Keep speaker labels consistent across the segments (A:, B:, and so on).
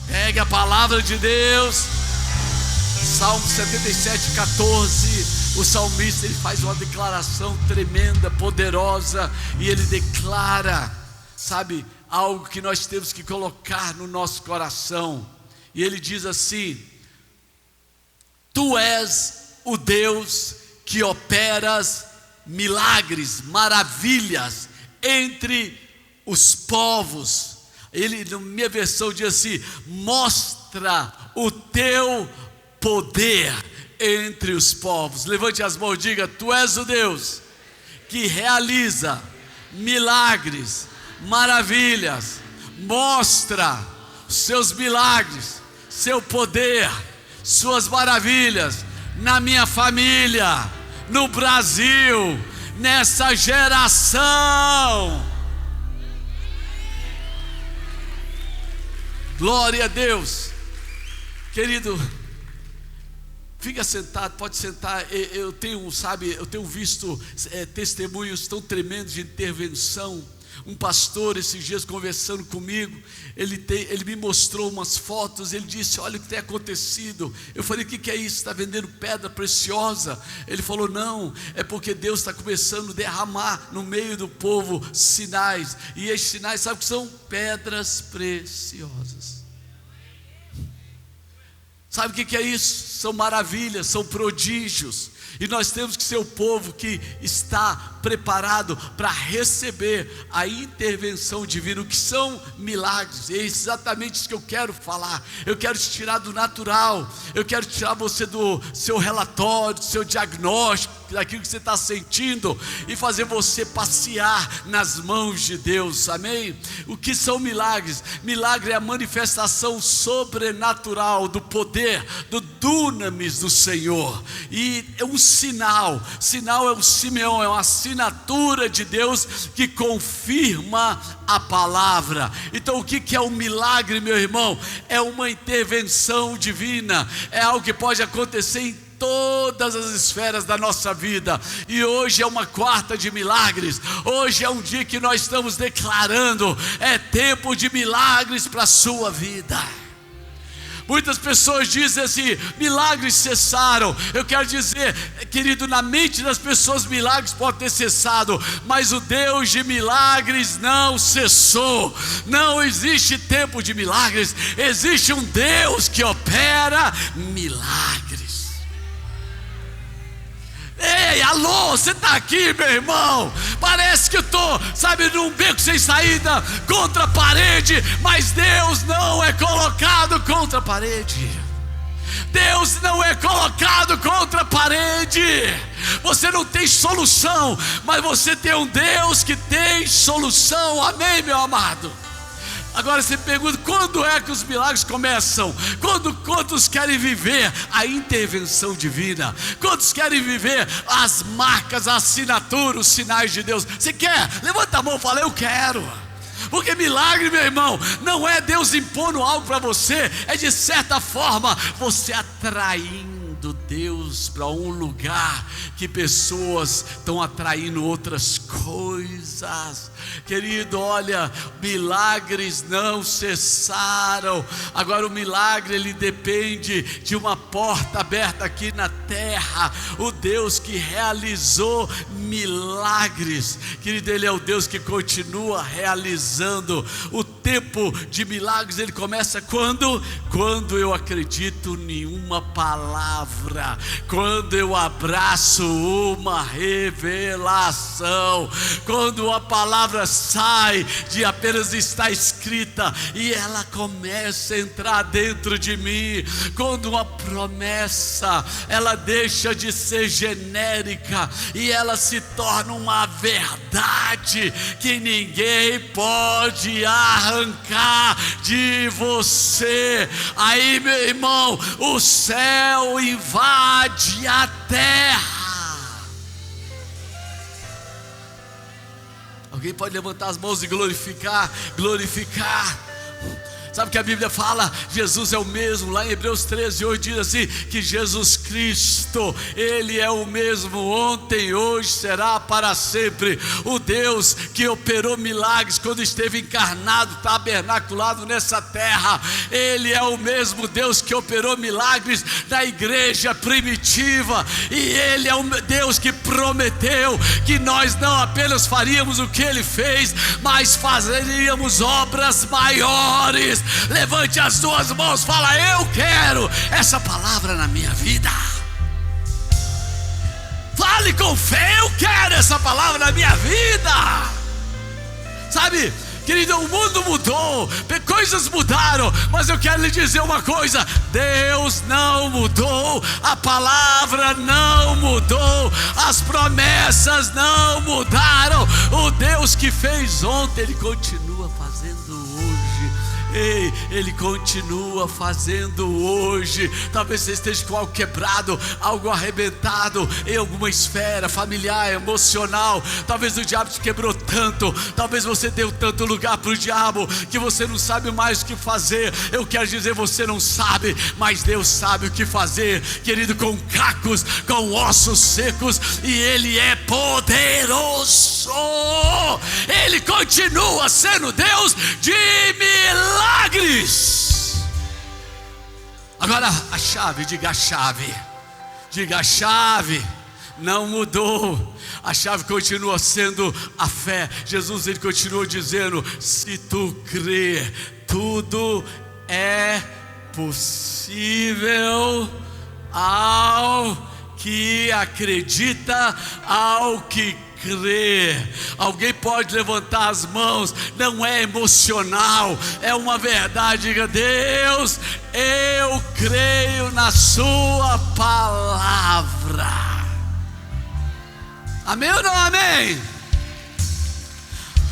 A: Pegue a palavra de Deus. Salmo 77:14. O salmista, ele faz uma declaração tremenda, poderosa, e ele declara, sabe, algo que nós temos que colocar no nosso coração. E ele diz assim: Tu és o Deus que operas milagres, maravilhas entre os povos. Ele, na minha versão, diz assim: mostra o teu poder entre os povos. Levante as mãos e diga: Tu és o Deus que realiza milagres, maravilhas. Mostra os seus milagres, seu poder, suas maravilhas na minha família, no Brasil, nessa geração. Glória a Deus. Querido, fica sentado, pode sentar. Eu tenho visto testemunhos tão tremendos de intervenção. Um pastor, esses dias conversando comigo, ele me mostrou umas fotos. Ele disse: olha o que tem acontecido. Eu falei: o que é isso? Está vendendo pedra preciosa? Ele falou: não, é porque Deus está começando a derramar no meio do povo sinais. E esses sinais, sabe o que são? Pedras preciosas. Sabe o que é isso? São maravilhas, são prodígios. E nós temos que ser o povo que está preparado para receber a intervenção divina. O que são milagres? É exatamente isso que eu quero falar. Eu quero te tirar do natural. Eu quero tirar você do seu relatório, do seu diagnóstico, daquilo que você está sentindo, e fazer você passear nas mãos de Deus. Amém? O que são milagres? Milagre é a manifestação sobrenatural do poder, do dunamis do Senhor. E é um sinal é o Simeão, é uma assinatura de Deus que confirma a palavra. Então o que é um milagre, meu irmão? É uma intervenção divina, é algo que pode acontecer em todas as esferas da nossa vida. E hoje é uma quarta de milagres. Hoje é um dia que nós estamos declarando: é tempo de milagres para a sua vida. Muitas pessoas dizem assim: milagres cessaram. Eu quero dizer, querido, na mente das pessoas milagres podem ter cessado, mas o Deus de milagres não cessou. Não existe tempo de milagres. Existe um Deus que opera milagres. Ei, alô, você está aqui, meu irmão? Parece que eu estou, sabe, num beco sem saída, contra a parede. Mas Deus não é colocado contra a parede. Deus não é colocado contra a parede. Você não tem solução, mas você tem um Deus que tem solução. Amém, meu amado? Agora você pergunta: quando é que os milagres começam? Quantos querem viver a intervenção divina? Quantos querem viver as marcas, a assinatura, os sinais de Deus? Você quer? Levanta a mão e fala: eu quero. Porque milagre, meu irmão, não é Deus impondo algo para você, é de certa forma você atraindo Deus para um lugar que pessoas estão atraindo outras coisas. Querido, olha, milagres não cessaram. Agora o milagre, ele depende de uma porta aberta aqui na terra. O Deus que realizou milagres, querido, ele é o Deus que continua realizando. O tempo de milagres, ele começa quando eu acredito em uma palavra, quando eu abraço uma revelação, quando a palavra sai de apenas estar escrita e ela começa a entrar dentro de mim. Quando uma promessa, ela deixa de ser genérica e ela se torna uma verdade que ninguém pode arrancar de você. Aí, meu irmão, o céu invade a terra. Alguém pode levantar as mãos e glorificar? Sabe o que a Bíblia fala? Jesus é o mesmo. Lá em Hebreus 13:8 diz assim, que Jesus Cristo, Ele é o mesmo ontem, hoje, será para sempre. O Deus que operou milagres quando esteve encarnado, tabernaculado nessa terra, Ele é o mesmo Deus que operou milagres na igreja primitiva. E Ele é o Deus que prometeu que nós não apenas faríamos o que Ele fez, mas fazeríamos obras maiores. Levante as suas mãos, fala: eu quero essa palavra na minha vida. Fale com fé: eu quero essa palavra na minha vida. Sabe, querido, o mundo mudou, coisas mudaram, mas eu quero lhe dizer uma coisa: Deus não mudou, a palavra não mudou, as promessas não mudaram. O Deus que fez ontem, Ele continua fazendo hoje. Ei, Ele continua fazendo hoje. Talvez você esteja com algo quebrado, algo arrebentado em alguma esfera familiar, emocional. Talvez o diabo te quebrou tanto, talvez você deu tanto lugar para o diabo que você não sabe mais o que fazer. Eu quero dizer, você não sabe, mas Deus sabe o que fazer, querido, com cacos, com ossos secos, e Ele é poderoso. Ele continua sendo Deus de milagres. Agora a chave, diga a chave. Diga: a chave não mudou. A chave continua sendo a fé. Jesus, Ele continuou dizendo: se tu crer, tudo é possível ao que acredita, ao que crer. Alguém pode levantar as mãos? Não é emocional, é uma verdade. Diga: Deus, eu creio na sua palavra. Amém ou não amém?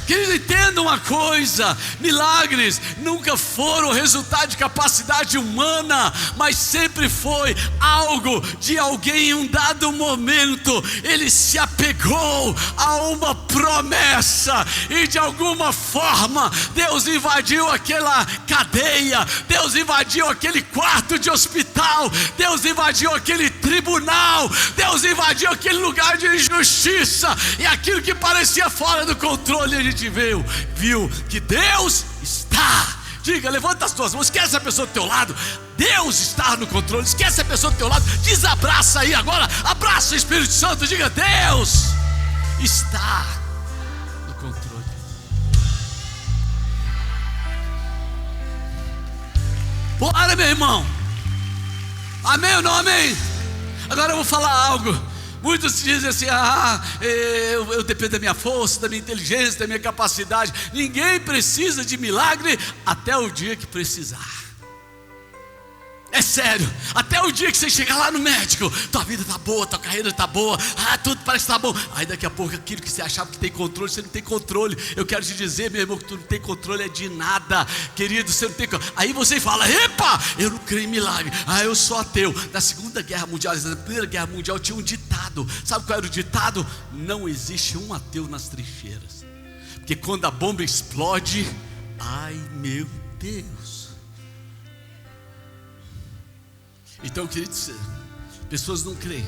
A: Querido, entenda uma coisa: milagres nunca foram resultado de capacidade humana, mas sempre foi algo de alguém em um dado momento. Ele se apegou a uma promessa e de alguma forma Deus invadiu aquela cadeia, Deus invadiu aquele quarto de hospital, Deus invadiu aquele tribunal, Deus invadiu aquele lugar de injustiça, e aquilo que parecia fora do controle, a gente viu que Deus está. Diga, levanta as tuas mãos, esquece a pessoa do teu lado. Deus está no controle. Esquece a pessoa do teu lado, desabraça aí agora, abraça o Espírito Santo. Diga: Deus está no controle. Bora, meu irmão. Amém ou não amém? Agora eu vou falar algo. Muitos dizem assim: eu dependo da minha força, da minha inteligência, da minha capacidade. Ninguém precisa de milagre até o dia que precisar. É sério, até o dia que você chegar lá no médico, tua vida está boa, tua carreira está boa, tudo parece que está bom. Aí daqui a pouco aquilo que você achava que tem controle, você não tem controle. Eu quero te dizer, meu irmão, que tu não tem controle de nada, querido, você não tem controle. Aí você fala: epa, eu não creio em milagre, eu sou ateu. Na Segunda Guerra Mundial, na Primeira Guerra Mundial, tinha um ditado. Sabe qual era o ditado? Não existe um ateu nas trincheiras, porque quando a bomba explode, ai meu Deus. Então, queridos, pessoas não creem,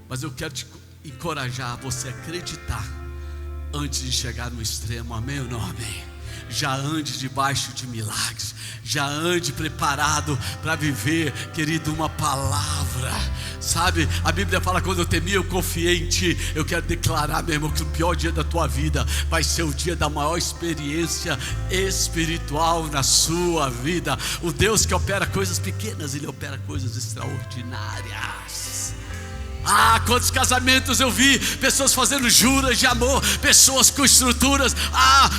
A: mas eu quero te encorajar a você acreditar antes de chegar no extremo. Amém ou não amém? Já ande debaixo de milagres, já ande preparado para viver, querido, uma palavra. Sabe, a Bíblia fala: quando eu temi, eu confiei em ti. Eu quero declarar, meu irmão, que o pior dia da tua vida vai ser o dia da maior experiência espiritual na sua vida. O Deus que opera coisas pequenas, Ele opera coisas extraordinárias. Quantos casamentos eu vi, pessoas fazendo juras de amor, pessoas com estruturas.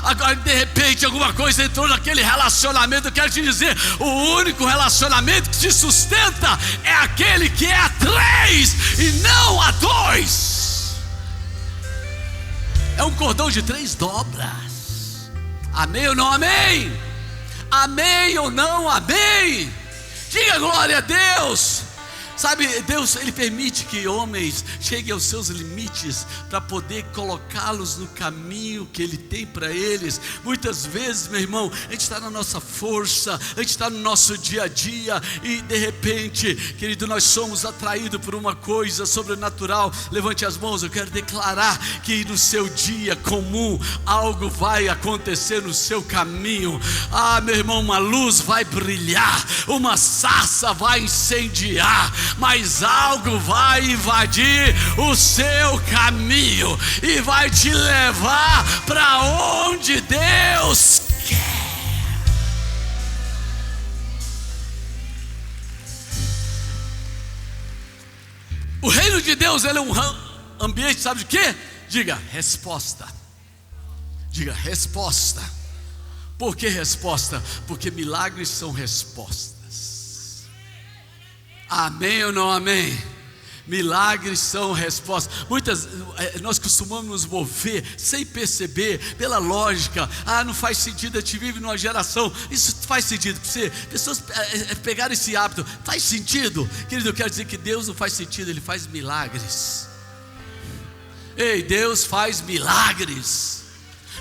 A: Agora de repente alguma coisa entrou naquele relacionamento. Eu quero te dizer, o único relacionamento que se sustenta é aquele que é a 3 e não a 2. É um cordão de 3 dobras. Amém ou não amém? Amém ou não amém? Diga glória a Deus. Sabe, Deus, Ele permite que homens cheguem aos seus limites para poder colocá-los no caminho que Ele tem para eles. Muitas vezes, meu irmão, a gente está na nossa força, a gente está no nosso dia a dia e de repente, querido, nós somos atraídos por uma coisa sobrenatural. Levante as mãos, eu quero declarar que no seu dia comum algo vai acontecer no seu caminho. Meu irmão, uma luz vai brilhar, uma sarça vai incendiar, mas algo vai invadir o seu caminho e vai te levar para onde Deus quer. O reino de Deus, ele é um ambiente, sabe de quê? Diga, resposta. Diga, resposta. Por que resposta? Porque milagres são respostas. Amém ou não amém? Milagres são respostas. Nós costumamos nos mover sem perceber, pela lógica. Não faz sentido, a gente vive numa geração. Isso faz sentido para você? Pessoas pegaram esse hábito. Faz sentido? Querido, eu quero dizer que Deus não faz sentido, Ele faz milagres. Ei, Deus faz milagres.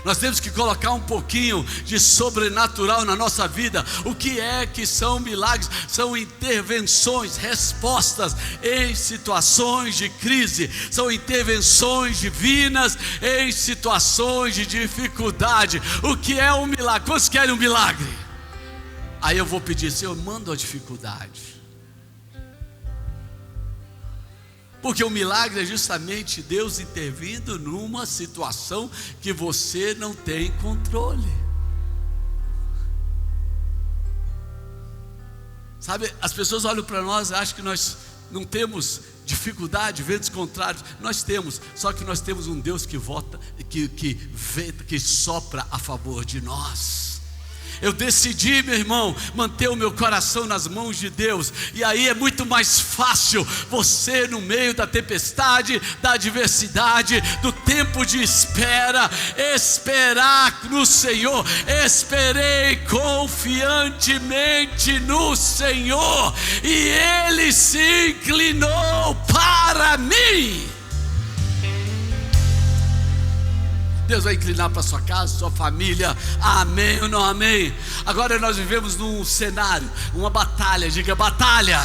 A: Nós temos que colocar um pouquinho de sobrenatural na nossa vida. O que é que são milagres? São intervenções, respostas em situações de crise. São intervenções divinas em situações de dificuldade. O que é um milagre? Quantos querem um milagre? Aí eu vou pedir, Senhor, manda a dificuldade. Porque o milagre é justamente Deus intervindo numa situação que você não tem controle. Sabe, as pessoas olham para nós e acham que nós não temos dificuldade, ventos contrários. Nós temos, só que nós temos um Deus que vota, que sopra a favor de nós. Eu decidi, meu irmão, manter o meu coração nas mãos de Deus. E aí é muito mais fácil você, no meio da tempestade, da adversidade, do tempo de espera, esperar no Senhor. Esperei confiantemente no Senhor, e Ele se inclinou para mim. Deus vai inclinar para sua casa, sua família. Amém ou não amém? Agora nós vivemos num cenário, uma batalha. Diga, batalha.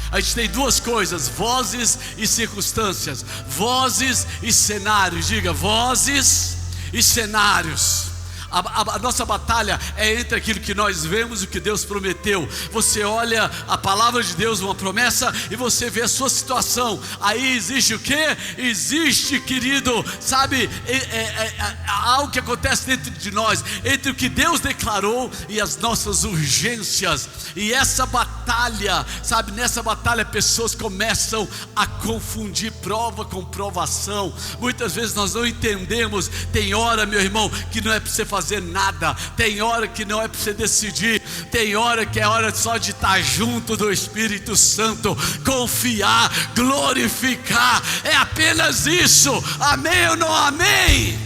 A: A gente tem duas coisas: vozes e circunstâncias. Vozes e cenários. Diga, vozes e cenários. A nossa batalha é entre aquilo que nós vemos e o que Deus prometeu. Você olha a palavra de Deus, uma promessa, e você vê a sua situação. Aí existe o que? Existe, querido, sabe, algo que acontece dentro de nós, entre o que Deus declarou e as nossas urgências. E essa batalha, sabe, nessa batalha pessoas começam a confundir prova com provação. Muitas vezes nós não entendemos. Tem hora, meu irmão, que não é para você fazer nada. Tem hora que não é para você decidir. Tem hora que é hora só de estar junto do Espírito Santo, confiar, glorificar. É apenas isso. Amém ou não amém?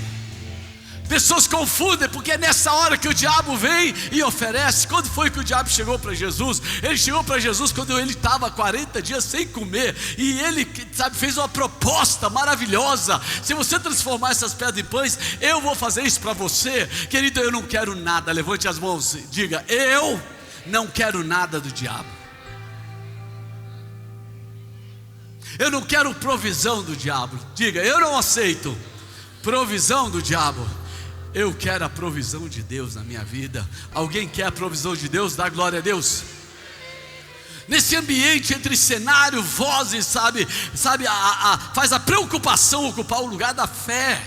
A: Pessoas confundem, porque é nessa hora que o diabo vem e oferece. Quando foi que o diabo chegou para Jesus? Ele chegou para Jesus quando ele estava 40 dias sem comer, e ele, sabe, fez uma proposta maravilhosa: se você transformar essas pedras em pães, eu vou fazer isso para você. Querido, eu não quero nada. Levante as mãos e diga: eu não quero nada do diabo. Eu não quero provisão do diabo. Diga: eu não aceito provisão do diabo. Eu quero a provisão de Deus na minha vida. Alguém quer a provisão de Deus? Dá glória a Deus. Nesse ambiente entre cenário, vozes, sabe, faz a preocupação ocupar o lugar da fé.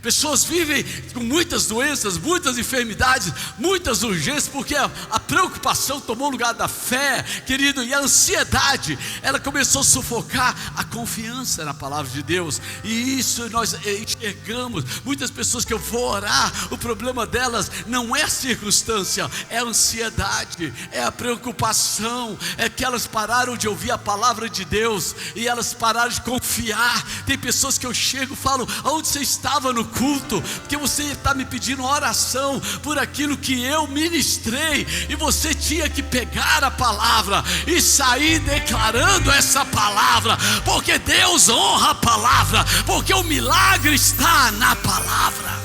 A: Pessoas vivem com muitas doenças, muitas enfermidades, muitas urgências, porque a preocupação tomou o lugar da fé, querido. E a ansiedade, ela começou a sufocar a confiança na palavra de Deus. E isso nós enxergamos. Muitas pessoas que eu vou orar, o problema delas não é a circunstância, é a ansiedade, é a preocupação. É que elas pararam de ouvir a palavra de Deus e elas pararam de confiar. Tem pessoas que eu chego e falo: aonde você estava no culto, porque você está me pedindo oração por aquilo que eu ministrei, e você tinha que pegar a palavra e sair declarando essa palavra, porque Deus honra a palavra, porque o milagre está na palavra.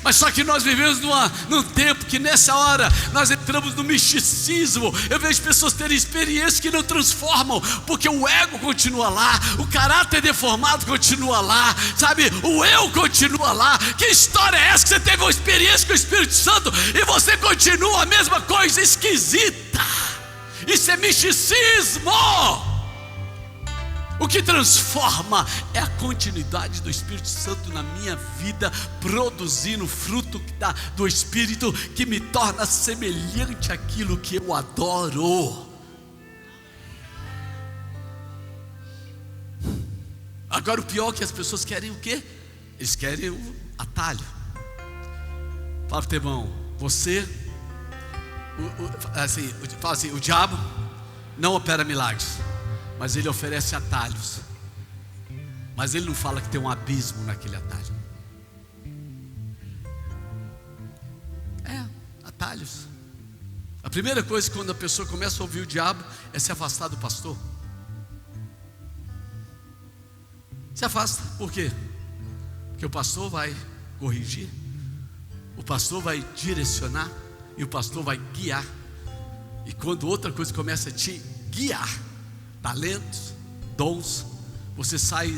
A: Mas só que nós vivemos num tempo que nessa hora nós entramos no misticismo. Eu vejo pessoas terem experiências que não transformam, porque o ego continua lá, o caráter deformado continua lá, sabe, o eu continua lá. Que história é essa que você teve uma experiência com o Espírito Santo e você continua a mesma coisa esquisita? Isso é misticismo. O que transforma é a continuidade do Espírito Santo na minha vida, produzindo fruto do Espírito, que me torna semelhante àquilo que eu adoro. Agora o pior é que as pessoas querem o quê? Eles querem o atalho. Fala para o teu irmão, fala assim, o diabo não opera milagres, mas ele oferece atalhos. Mas ele não fala que tem um abismo naquele atalho. Atalhos. A primeira coisa quando a pessoa começa a ouvir o diabo é se afastar do pastor. Se afasta, por quê? Porque o pastor vai corrigir, o pastor vai direcionar e o pastor vai guiar. E quando outra coisa começa a te guiar, talentos, dons, você sai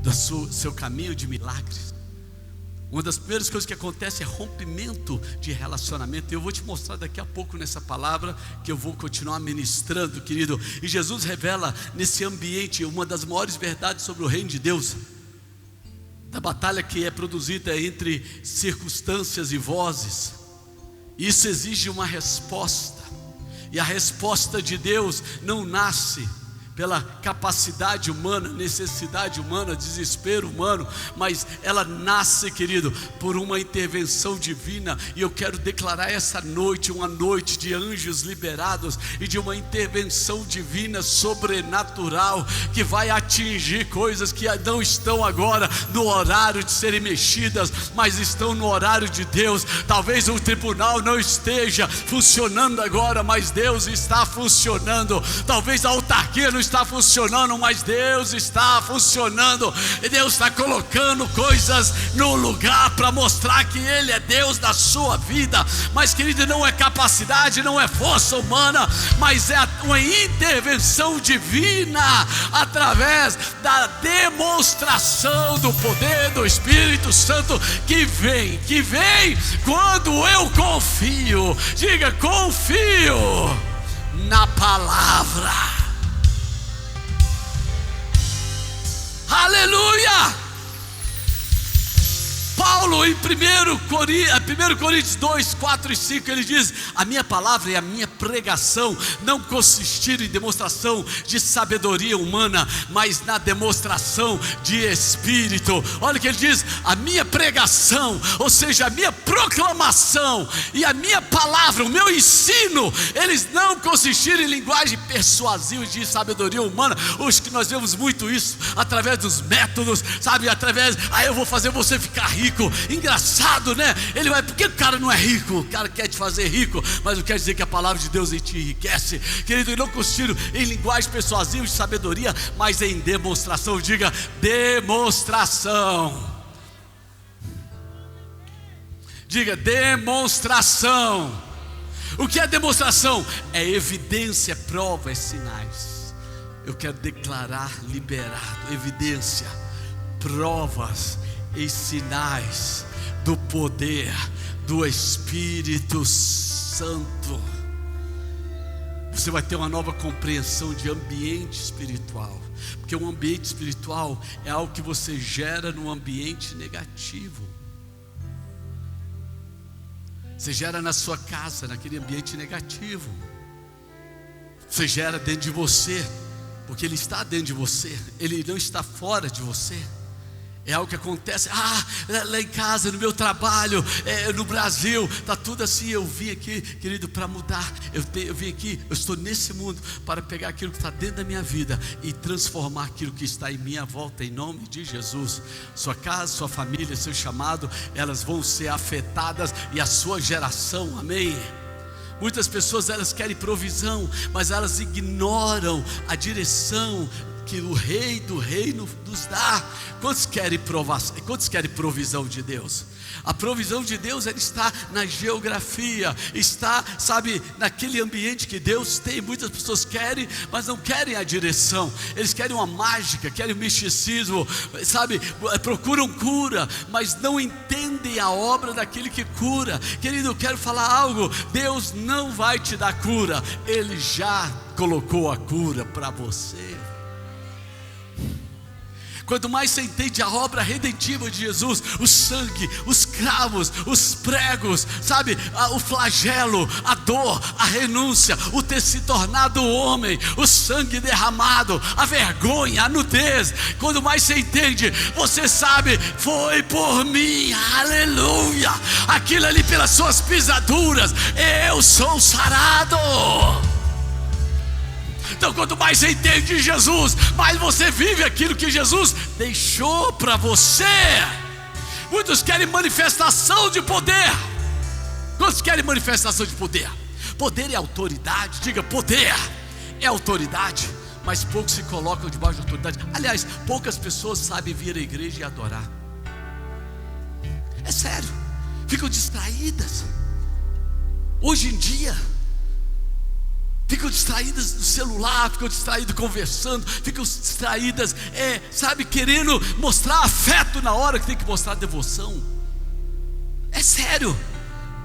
A: do seu caminho de milagres. Uma das primeiras coisas que acontece é rompimento de relacionamento. Eu vou te mostrar daqui a pouco nessa palavra, que eu vou continuar ministrando, querido. E Jesus revela nesse ambiente uma das maiores verdades sobre o reino de Deus, da batalha que é produzida entre circunstâncias e vozes. Isso exige uma resposta, e a resposta de Deus não nasce pela capacidade humana, necessidade humana, desespero humano, mas ela nasce, querido, por uma intervenção divina. E eu quero declarar essa noite uma noite de anjos liberados e de uma intervenção divina sobrenatural, que vai atingir coisas que não estão agora no horário de serem mexidas, mas estão no horário de Deus. Talvez o tribunal não esteja funcionando agora, mas Deus está funcionando. Talvez a autarquia não está funcionando, mas Deus está funcionando. E Deus está colocando coisas no lugar para mostrar que Ele é Deus da sua vida. Mas, querido, não é capacidade, não é força humana, mas é uma intervenção divina, através da demonstração do poder do Espírito Santo, que vem quando eu confio. Diga, confio na palavra. Aleluia! Paulo em 1 Coríntios 2, 4 e 5, ele diz: a minha palavra e a minha pregação não consistiram em demonstração de sabedoria humana, mas na demonstração de Espírito. Olha o que ele diz: a minha pregação, ou seja, a minha proclamação e a minha palavra, o meu ensino, eles não consistiram em linguagem persuasiva de sabedoria humana. Hoje que nós vemos muito isso, através dos métodos, sabe, eu vou fazer você ficar rico. Engraçado, né? Por que o cara não é rico? O cara quer te fazer rico, mas não quer dizer que a palavra de Deus em ti enriquece. Querido, não consistiram em linguagem persuasiva de sabedoria, mas em demonstração. Diga, demonstração. Diga, demonstração. O que é demonstração? É evidência, prova, é sinais. Eu quero declarar liberado, evidência, provas e sinais do poder do Espírito Santo. Você vai ter uma nova compreensão de ambiente espiritual, porque um ambiente espiritual é algo que você gera num ambiente negativo. Você gera na sua casa, naquele ambiente negativo. Você gera dentro de você, porque Ele está dentro de você, Ele não está fora de você. É algo que acontece, lá em casa, no meu trabalho, no Brasil, está tudo assim. Eu vim aqui, querido, para mudar. Eu vim aqui, eu estou nesse mundo para pegar aquilo que está dentro da minha vida e transformar aquilo que está em minha volta, em nome de Jesus. Sua casa, sua família, seu chamado, elas vão ser afetadas, e a sua geração, amém? Muitas pessoas, elas querem provisão, mas elas ignoram a direção que o Rei do Reino nos dá. Quantos querem provisão de Deus? A provisão de Deus, ela está na geografia, está, sabe, naquele ambiente que Deus tem. Muitas pessoas querem, mas não querem a direção. Eles querem uma mágica, querem o misticismo, sabe, procuram cura, mas não entendem a obra daquele que cura. Querido, eu quero falar algo: Deus não vai te dar cura, Ele já colocou a cura para você. Quanto mais você entende a obra redentiva de Jesus, o sangue, os cravos, os pregos, sabe, o flagelo, a dor, a renúncia, o ter se tornado homem, o sangue derramado, a vergonha, a nudez. Quanto mais você entende, você sabe, foi por mim, aleluia, aquilo ali pelas suas pisaduras, eu sou sarado. Então, quanto mais você entende de Jesus, mais você vive aquilo que Jesus deixou para você. Muitos querem manifestação de poder. Quantos querem manifestação de poder? Poder é autoridade. Diga, poder é autoridade. Mas poucos se colocam debaixo de autoridade. Aliás, poucas pessoas sabem vir à igreja e adorar. É sério, ficam distraídas. Hoje em dia ficam distraídas no celular, ficam distraídas conversando, ficam distraídas, sabe, querendo mostrar afeto na hora que tem que mostrar devoção. É sério.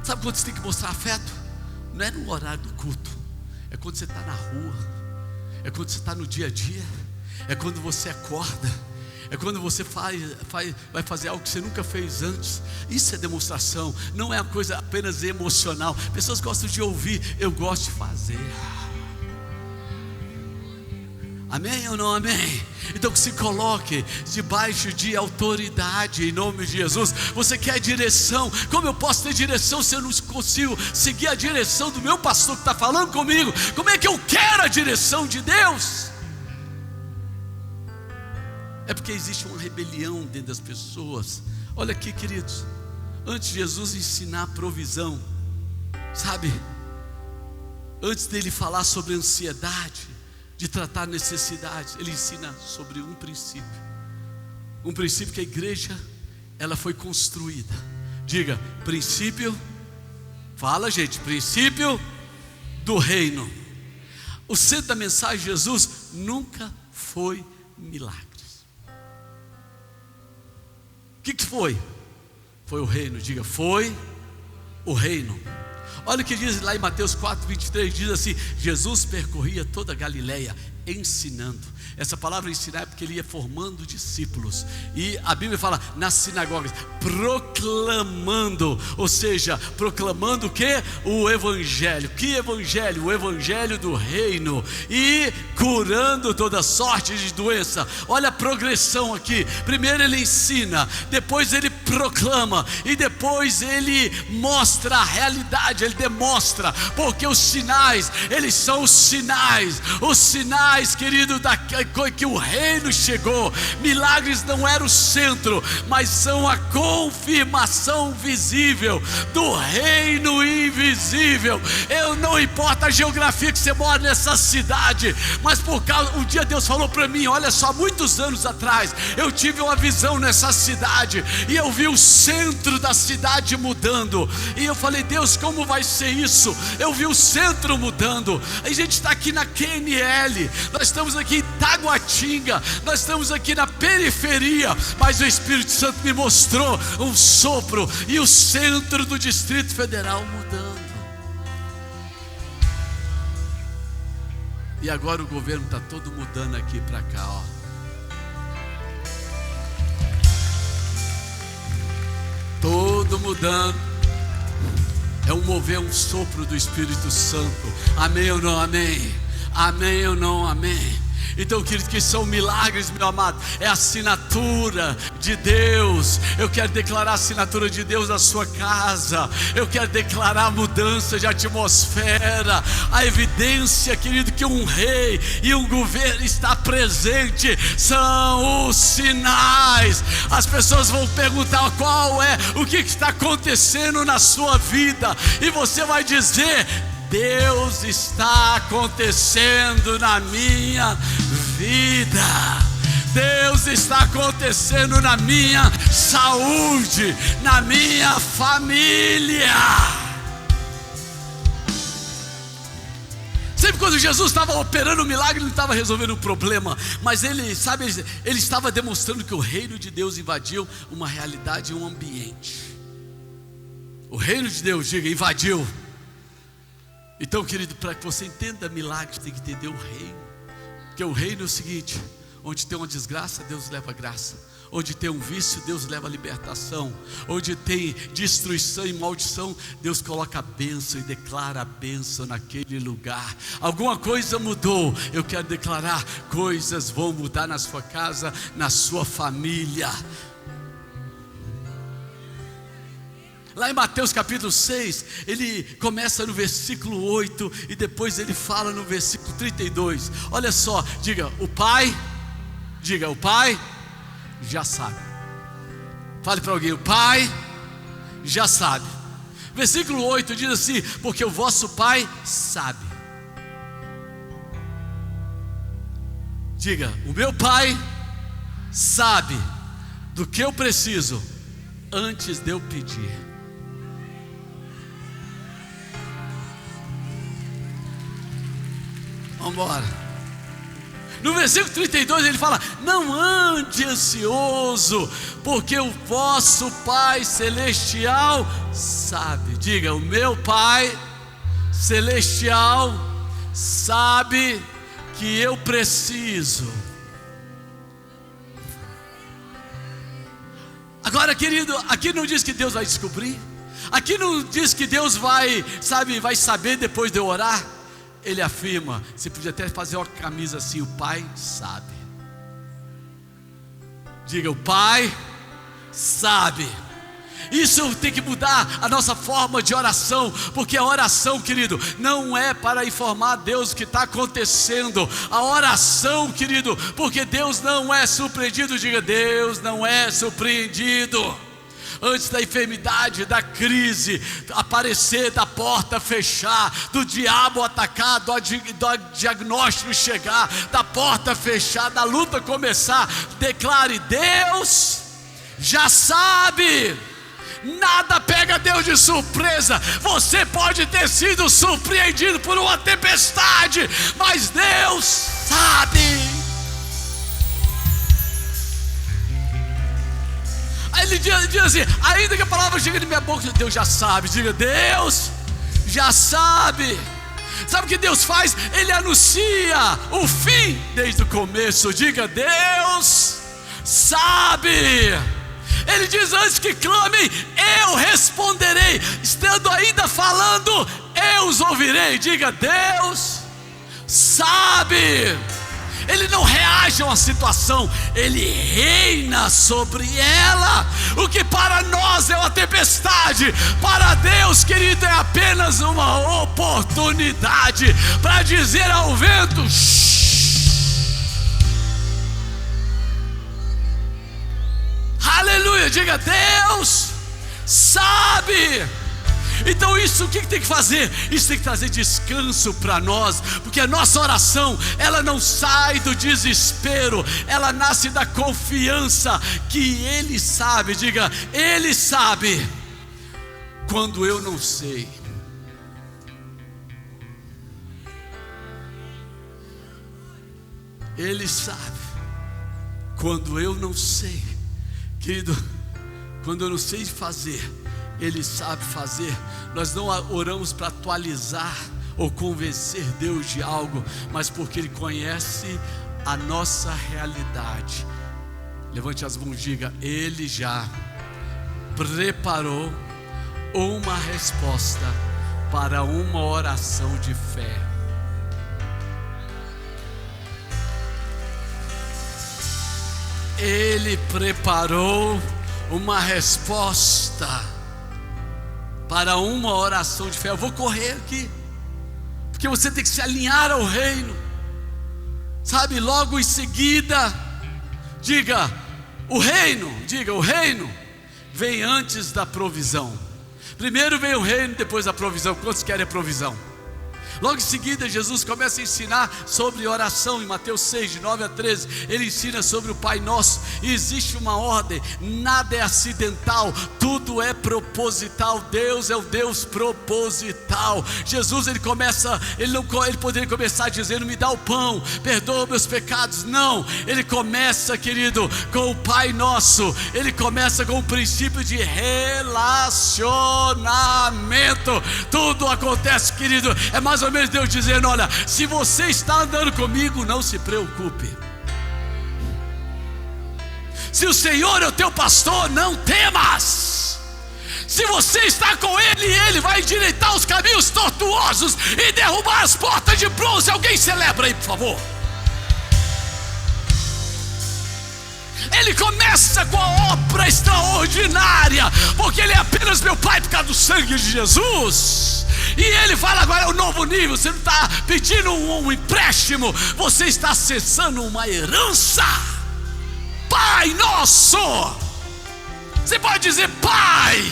A: Sabe quando você tem que mostrar afeto? Não é no horário do culto, é quando você está na rua, é quando você está no dia a dia, é quando você acorda, é quando você vai fazer algo que você nunca fez antes. Isso é demonstração, não é uma coisa apenas emocional. Pessoas gostam de ouvir, eu gosto de fazer. Amém ou não amém? Então se coloque debaixo de autoridade, em nome de Jesus. Você quer direção? Como eu posso ter direção se eu não consigo seguir a direção do meu pastor que está falando comigo? Como é que eu quero a direção de Deus? É porque existe uma rebelião dentro das pessoas. Olha aqui, queridos, antes de Jesus ensinar a provisão, sabe, antes dele falar sobre ansiedade, de tratar necessidades, ele ensina sobre um princípio que a igreja, ela foi construída. Diga, princípio, fala gente, princípio do reino. O centro da mensagem de Jesus nunca foi milagre. O que foi? Foi o reino. Diga, foi o reino. Olha o que diz lá em Mateus 4:23, diz assim: Jesus percorria toda a Galileia ensinando. Essa palavra ensinar é porque ele ia formando discípulos. E a Bíblia fala nas sinagogas, proclamando, ou seja, proclamando o que? O evangelho. Que evangelho? O evangelho do reino. E curando toda sorte de doença. Olha a progressão aqui. Primeiro ele ensina, depois ele proclama, e depois ele mostra a realidade. Ele demonstra, porque os sinais, eles são os sinais, querido, que o reino chegou. Milagres não eram o centro, mas são a confirmação visível do reino invisível. Eu não importa a geografia que você mora nessa cidade, mas por causa, um dia Deus falou para mim, olha só, muitos anos atrás, eu tive uma visão nessa cidade, e eu vi o centro da cidade mudando, e eu falei, Deus, como vai ser isso? Eu vi o centro mudando. A gente está aqui na QNL, nós estamos aqui em Taguatinga, nós estamos aqui na periferia, mas o Espírito Santo me mostrou um sopro, e o centro do Distrito Federal mudando. E agora o governo está todo mudando aqui para cá, ó. Todo mudando. É um mover, um sopro do Espírito Santo. Amém ou não amém? Amém ou não amém? Então, querido, que são milagres, meu amado, é a assinatura de Deus. Eu quero declarar a assinatura de Deus na sua casa. Eu quero declarar a mudança de atmosfera, a evidência, querido, que um rei e um governo está presente. São os sinais. As pessoas vão perguntar o que está acontecendo na sua vida, e você vai dizer: Deus está acontecendo na minha vida. Deus está acontecendo na minha saúde, na minha família. Sempre quando Jesus estava operando um milagre, ele não estava resolvendo um problema, mas ele estava demonstrando que o reino de Deus invadiu uma realidade e um ambiente. O reino de Deus, diga, invadiu. Então, querido, para que você entenda milagres, tem que entender o reino. Porque o reino é o seguinte: onde tem uma desgraça, Deus leva graça. Onde tem um vício, Deus leva libertação. Onde tem destruição e maldição, Deus coloca a bênção e declara a bênção naquele lugar. Alguma coisa mudou. Eu quero declarar: coisas vão mudar na sua casa, na sua família. Lá em Mateus capítulo 6, ele começa no versículo 8 e depois ele fala no versículo 32. Olha só, diga, o Pai já sabe. Fale para alguém: o Pai já sabe. Versículo 8 diz assim: porque o vosso Pai sabe. Diga, o meu Pai sabe do que eu preciso antes de eu pedir. Vamos embora. No versículo 32 ele fala: não ande ansioso, porque o vosso Pai Celestial sabe. Diga, o meu Pai Celestial sabe que eu preciso. Agora, querido, aqui não diz que Deus vai descobrir. Aqui não diz que Deus vai saber depois de eu orar. Ele afirma, você podia até fazer uma camisa assim: o Pai sabe. Diga, o Pai sabe. Isso tem que mudar a nossa forma de oração, porque a oração, querido, não é para informar Deus o que está acontecendo. A oração, querido, porque Deus não é surpreendido. Diga, Deus não é surpreendido. Antes da enfermidade, da crise aparecer, da porta fechar, do diabo atacar, do diagnóstico chegar, da porta fechar, da luta começar, declare: Deus já sabe. Nada pega Deus de surpresa. Você pode ter sido surpreendido por uma tempestade, mas Deus sabe. Aí ele diz assim: ainda que a palavra chegue de minha boca, Deus já sabe. Diga, Deus já sabe. Sabe o que Deus faz? Ele anuncia o fim desde o começo. Diga, Deus sabe. Ele diz: antes que clamem, eu responderei. Estando ainda falando, eu os ouvirei. Diga, Deus sabe. Ele não reage a uma situação, ele reina sobre ela. O que para nós é uma tempestade, para Deus, querido, é apenas uma oportunidade para dizer ao vento: shh. Aleluia. Diga, Deus sabe. Então isso, o que tem que fazer? Isso tem que trazer descanso para nós, porque a nossa oração, ela não sai do desespero, ela nasce da confiança que Ele sabe. Diga, Ele sabe quando eu não sei. Ele sabe quando eu não sei. Querido, quando eu não sei fazer, Ele sabe fazer. Nós não oramos para atualizar ou convencer Deus de algo, mas porque Ele conhece a nossa realidade. Levante as mãos e diga: Ele já preparou uma resposta para uma oração de fé. Ele preparou uma resposta para uma oração de fé. Eu vou correr aqui, porque você tem que se alinhar ao reino, sabe? Logo em seguida, diga o reino vem antes da provisão. Primeiro vem o reino, depois a provisão. Quantos querem a provisão? Logo em seguida, Jesus começa a ensinar sobre oração. Em Mateus 6, de 9 a 13, ele ensina sobre o Pai Nosso. E existe uma ordem, nada é acidental, tudo é proposital. Deus é o Deus proposital. Jesus, ele poderia começar dizendo: me dá o pão, perdoa meus pecados. Não, ele começa, querido, com o Pai Nosso. Ele começa com o princípio de relacionamento. Tudo acontece, querido, é mais ou menos Deus dizendo: olha, se você está andando comigo, não se preocupe. Se o Senhor é o teu pastor, não temas. Se você está com Ele, Ele vai endireitar os caminhos tortuosos e derrubar as portas de bronze. Alguém celebra aí, por favor. Ele começa com a obra extraordinária, porque Ele é apenas meu Pai por causa do sangue de Jesus. E Ele fala: agora é um novo nível. Você não está pedindo um empréstimo, você está acessando uma herança. Pai Nosso. Você pode dizer: Pai.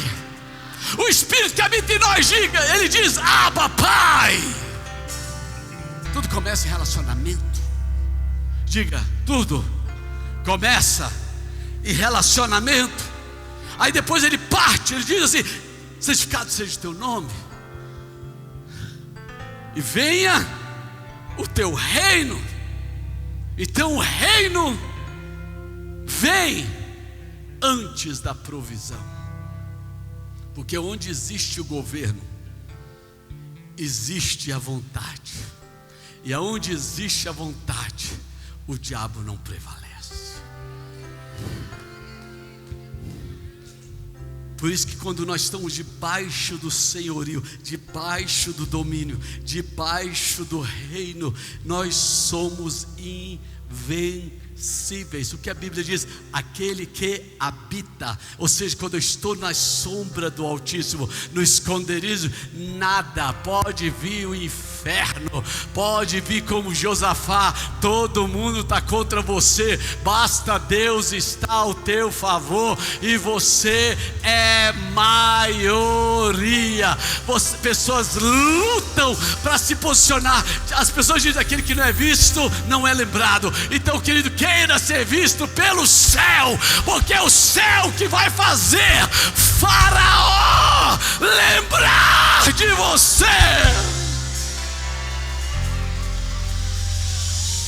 A: O Espírito que habita em nós, diga, Ele diz: Abba, Pai. Tudo começa em relacionamento. Diga, tudo começa em relacionamento. Aí depois Ele parte, Ele diz assim: santificado seja o teu nome, e venha o teu reino. Então o reino vem antes da provisão, porque onde existe o governo, existe a vontade, e aonde existe a vontade, o diabo não prevalece. Por isso que quando nós estamos debaixo do senhorio, debaixo do domínio, debaixo do reino, nós somos invencíveis. O que a Bíblia diz? Aquele que habita, ou seja, quando eu estou na sombra do Altíssimo, no esconderijo, nada pode vir. O inferno pode vir como Josafá, todo mundo está contra você, basta Deus estar ao teu favor, e você é maioria. Pessoas lutam para se posicionar. As pessoas dizem: aquele que não é visto não é lembrado. Então, querido, queira ser visto pelo céu, porque é o céu que vai fazer Faraó lembrar de você.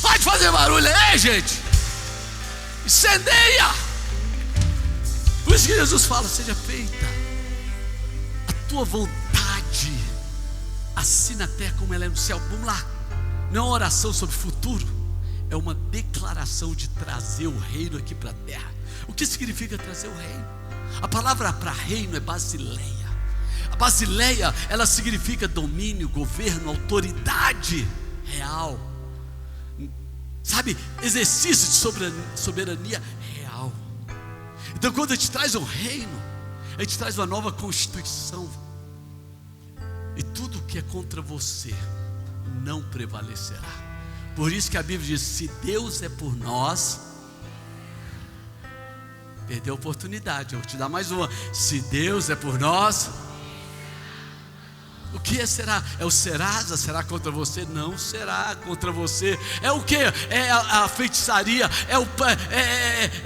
A: Pode fazer barulho aí, gente. Incendeia. Por isso que Jesus fala: seja feita a tua vontade, assim na terra como ela é no céu. Vamos lá. Não é uma oração sobre futuro, é uma declaração de trazer o reino aqui para a terra. O que significa trazer o reino? A palavra para reino é basileia. A basileia, ela significa domínio, governo, autoridade real, sabe, exercício de soberania real. Então, quando a gente traz um reino, a gente traz uma nova constituição, e tudo que é contra você não prevalecerá. Por isso que a Bíblia diz: se Deus é por nós, perdeu a oportunidade, eu vou te dar mais uma. Se Deus é por nós, o que será? É o Serasa? Será contra você? Não será contra você. É o que? É a feitiçaria,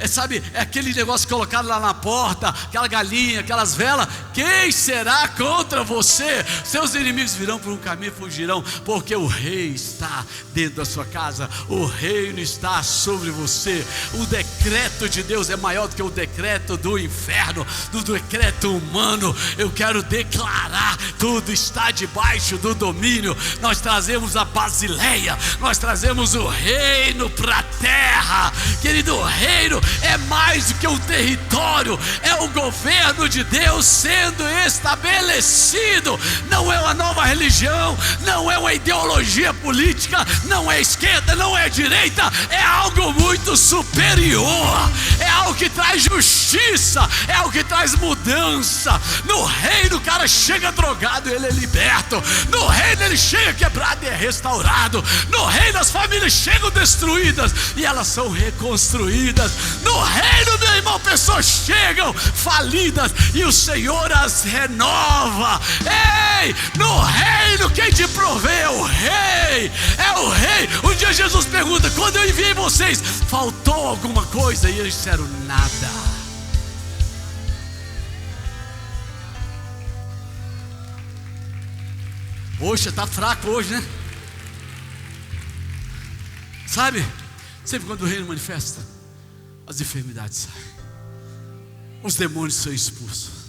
A: sabe, é aquele negócio colocado lá na porta, aquela galinha, aquelas velas. Quem será contra você? Seus inimigos virão por um caminho e fugirão, porque o rei está dentro da sua casa, o reino está sobre você. O decreto de Deus é maior do que o decreto do inferno, do decreto humano. Eu quero declarar: tudo está debaixo do domínio. Nós trazemos a basileia, nós trazemos o reino para a terra. Querido, o reino é mais do que um território, é o governo de Deus sendo estabelecido. Não é uma nova religião, não é uma ideologia política, política, não é esquerda, não é direita, é algo muito superior, é algo que traz justiça, é algo que traz mudança. No reino o cara chega drogado, ele é liberto. No reino ele chega quebrado e é restaurado. No reino as famílias chegam destruídas e elas são reconstruídas. No reino, meu irmão, pessoas chegam falidas e o Senhor as renova. Ei, no reino quem te provê é o rei, é o rei. Um dia Jesus pergunta: quando eu enviei vocês, faltou alguma coisa? E eles disseram: nada. Poxa, está fraco hoje, né? Sabe, sempre quando o reino manifesta, as enfermidades saem, os demônios são expulsos,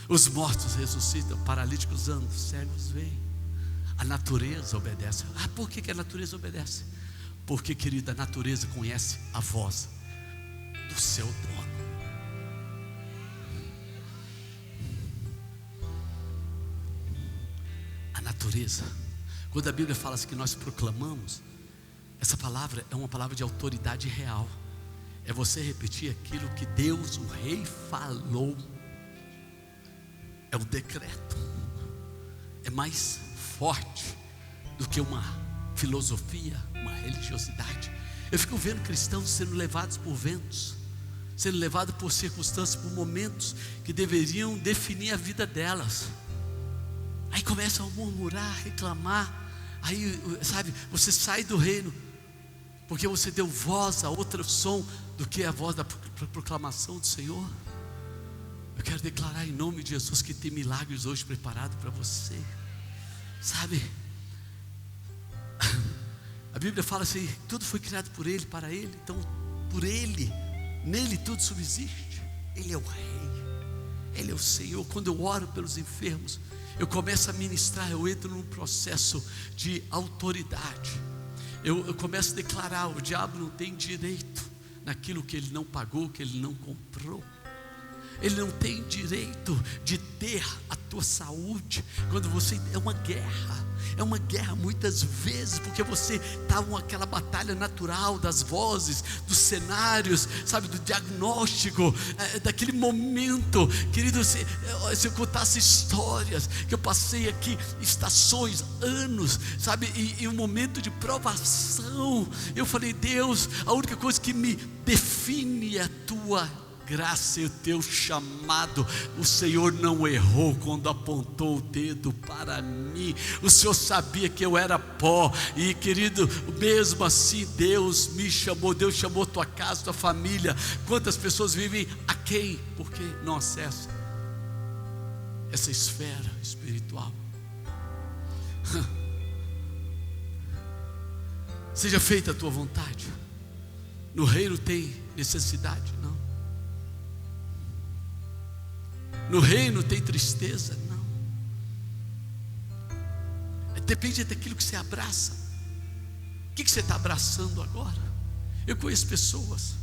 A: os mortos ressuscitam, paralíticos andam, cegos veem, a natureza obedece. Por que a natureza obedece? Porque, querida, a natureza conhece a voz do seu dono. A natureza, quando a Bíblia fala assim que nós proclamamos, essa palavra é uma palavra de autoridade real. É você repetir aquilo que Deus, o rei, falou. É o decreto. É mais forte do que uma filosofia, uma religiosidade. Eu fico vendo cristãos sendo levados por ventos, sendo levados por circunstâncias, por momentos que deveriam definir a vida delas. Aí começam a murmurar, reclamar. Aí, sabe, você sai do reino porque você deu voz a outro som do que a voz da proclamação do Senhor. Eu quero declarar em nome de Jesus que tem milagres hoje preparados para você. Sabe, a Bíblia fala assim: tudo foi criado por Ele, para Ele. Então, por Ele, nele tudo subsiste. Ele é o Rei, Ele é o Senhor. Quando eu oro pelos enfermos, eu começo a ministrar, eu entro num processo de autoridade. Eu começo a declarar: o diabo não tem direito naquilo que ele não pagou, que ele não comprou. Ele não tem direito de ter a tua saúde. Quando você, é uma guerra muitas vezes, porque você está naquela batalha natural das vozes, dos cenários, sabe, do diagnóstico, daquele momento. Querido, se eu contasse histórias que eu passei aqui, estações, anos, sabe, e um momento de provação, eu falei: Deus, a única coisa que me define é a tua graça e o teu chamado. O Senhor não errou quando apontou o dedo para mim. O Senhor sabia que eu era pó. E, querido, mesmo assim Deus me chamou. Deus chamou tua casa, tua família. Quantas pessoas vivem aquém porque não acessam essa esfera espiritual? Seja feita a tua vontade. No reino tem necessidade? Não. No reino tem tristeza? Não. Depende daquilo que você abraça. O que você está abraçando agora? Eu conheço pessoas,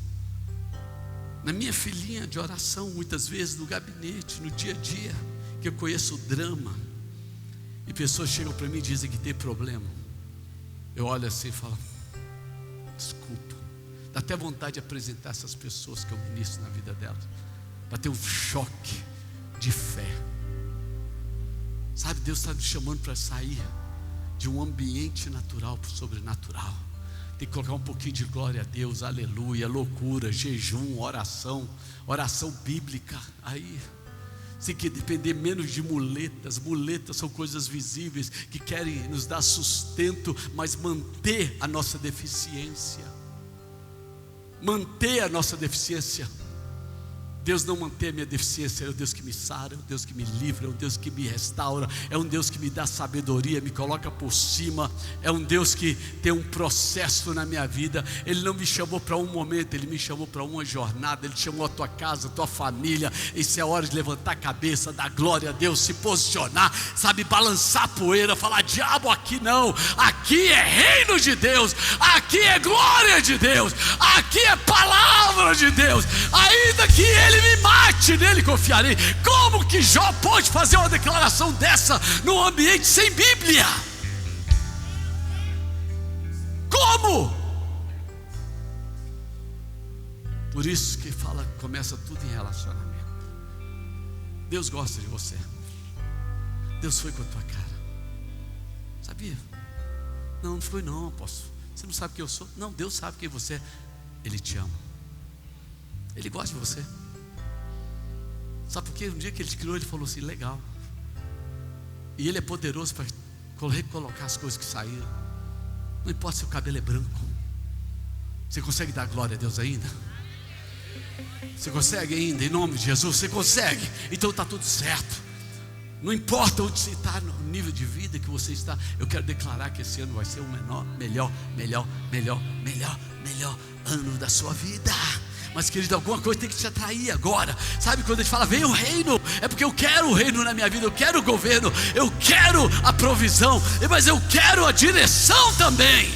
A: na minha filhinha de oração, muitas vezes no gabinete, no dia a dia, que eu conheço o drama, e pessoas chegam para mim e dizem que tem problema. Eu olho assim e falo: desculpa. Dá até vontade de apresentar essas pessoas que eu ministro na vida delas, para ter um choque de fé. Sabe, Deus está nos chamando para sair de um ambiente natural para o sobrenatural. Tem que colocar um pouquinho de glória a Deus, aleluia, loucura, jejum, oração bíblica. Aí tem que depender menos de muletas. Muletas são coisas visíveis que querem nos dar sustento, mas manter a nossa deficiência. Deus não mantém a minha deficiência. É o Deus que me sara, é o Deus que me livra, é o Deus que me restaura, é um Deus que me dá sabedoria, me coloca por cima, é um Deus que tem um processo na minha vida. Ele não me chamou para um momento, Ele me chamou para uma jornada. Ele chamou a tua casa, a tua família. Isso é hora de levantar a cabeça, dar glória a Deus, se posicionar, sabe, balançar a poeira, falar: diabo, aqui não, aqui é reino de Deus, aqui é glória de Deus, aqui é palavra de Deus. Ainda que Ele me mate, nele confiarei. Como que Jó pode fazer uma declaração dessa num ambiente sem Bíblia? Por isso que fala, começa tudo em relacionamento. Deus gosta de você. Deus foi com a tua cara. Sabia? Não foi não, apóstolo. Você não sabe quem eu sou? Não, Deus sabe quem você é. Ele te ama. Ele gosta de você. Sabe por quê? Um dia que Ele te criou, Ele falou assim, legal. E Ele é poderoso para recolocar as coisas que saíram. Não importa se o cabelo é branco. Você consegue dar glória a Deus ainda? Você consegue ainda, em nome de Jesus? Você consegue? Então está tudo certo. Não importa onde você está, no nível de vida que você está. Eu quero declarar que esse ano vai ser o melhor ano da sua vida. Mas querido, alguma coisa tem que te atrair agora. Sabe quando a gente fala, vem o reino? É porque eu quero o reino na minha vida. Eu quero o governo, eu quero a provisão, mas eu quero a direção também.